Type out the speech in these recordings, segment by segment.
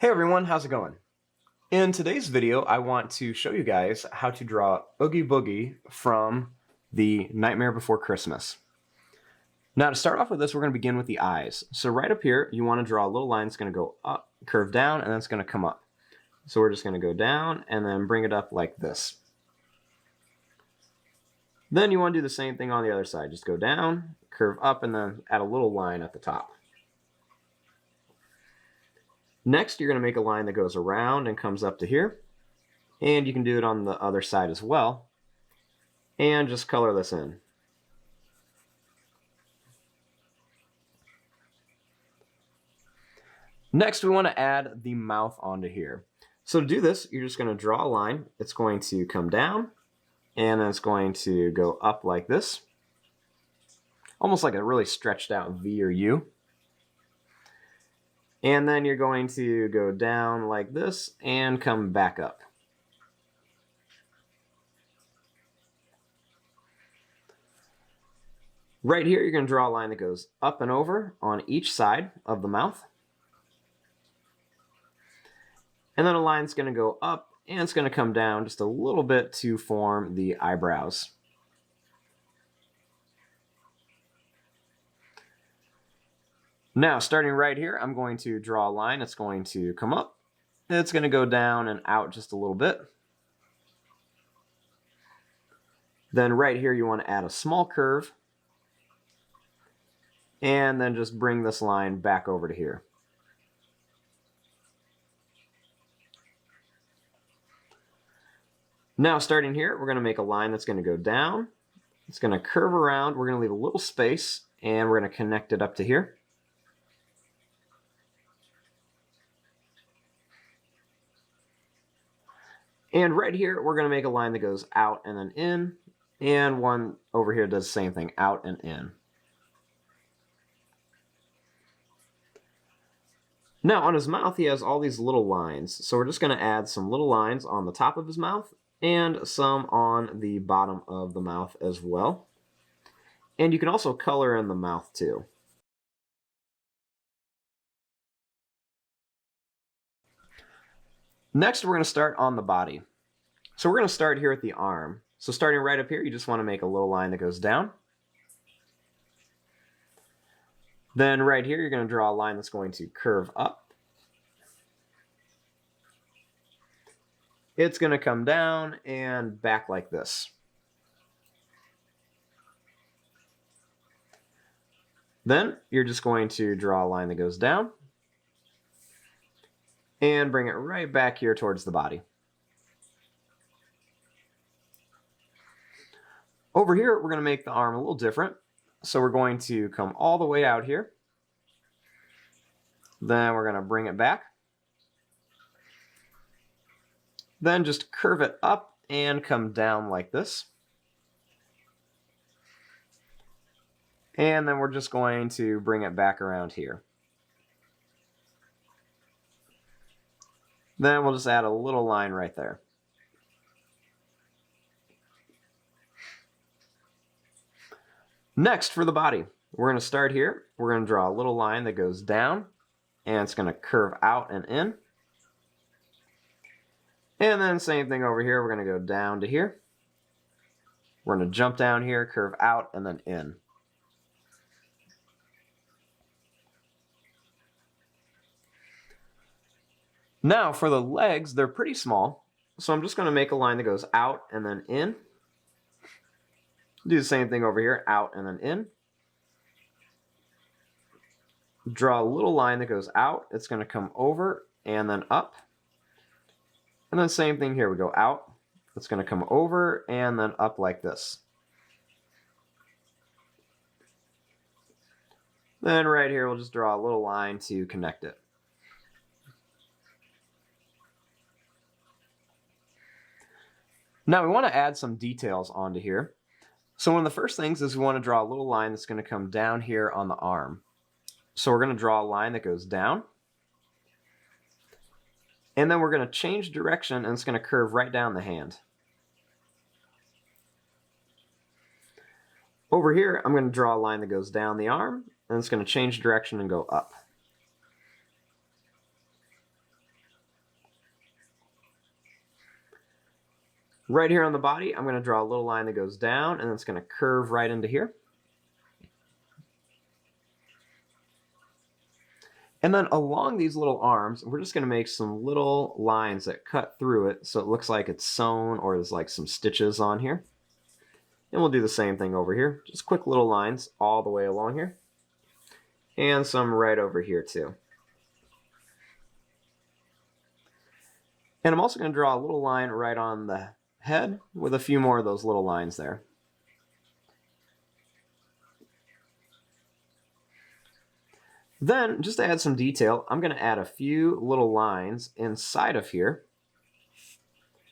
Hey everyone, how's it going? In today's video, I want to show you guys how to draw Oogie Boogie from the Nightmare Before Christmas. Now to start off with this, we're going to begin with the eyes. So right up here, you want to draw a little line that's going to go up, curve down, and then it's going to come up. So we're just going to go down and then bring it up like this. Then you want to do the same thing on the other side. Just go down, curve up, and then add a little line at the top. Next, you're going to make a line that goes around and comes up to here. And you can do it on the other side as well. And just color this in. Next, we want to add the mouth onto here. So to do this, you're just going to draw a line. It's going to come down, and then it's going to go up like this. Almost like a really stretched out V or U. And then you're going to go down like this and come back up. Right here, you're going to draw a line that goes up and over on each side of the mouth. And then a line that's going to go up and it's going to come down just a little bit to form the eyebrows. Now, starting right here, I'm going to draw a line. It's going to come up. It's going to go down and out just a little bit. Then right here, you want to add a small curve. And then just bring this line back over to here. Now, starting here, we're going to make a line that's going to go down. It's going to curve around. We're going to leave a little space, and we're going to connect it up to here. And right here, we're going to make a line that goes out and then in, and one over here does the same thing, out and in. Now, on his mouth, he has all these little lines, so we're just going to add some little lines on the top of his mouth and some on the bottom of the mouth as well. And you can also color in the mouth too. Next, we're going to start on the body. So we're going to start here at the arm. So starting right up here, you just want to make a little line that goes down. Then right here, you're going to draw a line that's going to curve up. It's going to come down and back like this. Then you're just going to draw a line that goes down and bring it right back here towards the body. Over here, we're going to make the arm a little different. So we're going to come all the way out here. Then we're going to bring it back. Then just curve it up and come down like this. And then we're just going to bring it back around here. Then we'll just add a little line right there. Next, for the body, we're going to start here. We're going to draw a little line that goes down, and it's going to curve out and in. And then same thing over here. We're going to go down to here. We're going to jump down here, curve out, and then in. Now, for the legs, they're pretty small. So I'm just going to make a line that goes out and then in. Do the same thing over here, out and then in. Draw a little line that goes out. It's going to come over and then up. And then same thing here. We go out. It's going to come over and then up like this. Then right here, we'll just draw a little line to connect it. Now we want to add some details onto here. So one of the first things is we want to draw a little line that's going to come down here on the arm. So we're going to draw a line that goes down. And then we're going to change direction and it's going to curve right down the hand. Over here, I'm going to draw a line that goes down the arm and it's going to change direction and go up. Right here on the body, I'm going to draw a little line that goes down, and it's going to curve right into here. And then along these little arms, we're just going to make some little lines that cut through it so it looks like it's sewn or there's like some stitches on here. And we'll do the same thing over here. Just quick little lines all the way along here. And some right over here too. And I'm also going to draw a little line right on the head with a few more of those little lines there. Then, just to add some detail, I'm going to add a few little lines inside of here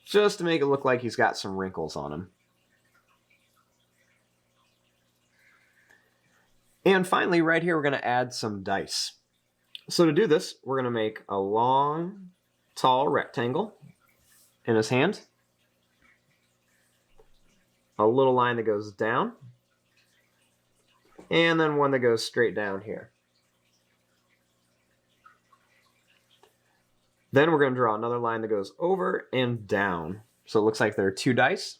just to make it look like he's got some wrinkles on him. And finally, right here, we're going to add some dice. So to do this, we're going to make a long, tall rectangle in his hand, a little line that goes down, and then one that goes straight down here. Then we're going to draw another line that goes over and down. So it looks like there are 2 dice.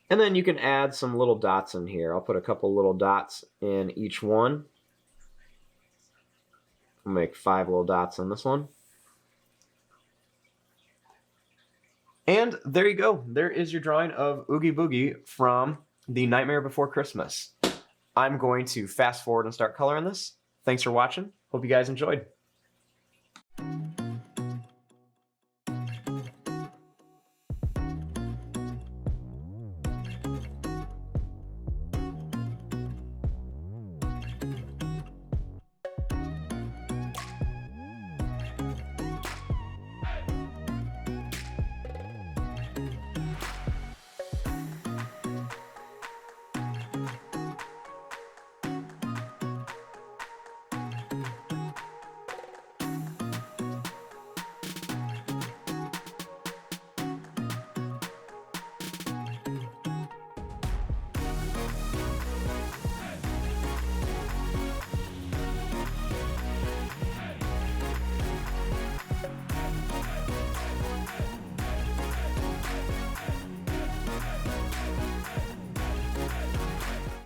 And then you can add some little dots in here. I'll put a couple little dots in each one. I'll make 5 little dots on this one. And there you go. There is your drawing of Oogie Boogie from The Nightmare Before Christmas. I'm going to fast forward and start coloring this. Thanks for watching. Hope you guys enjoyed.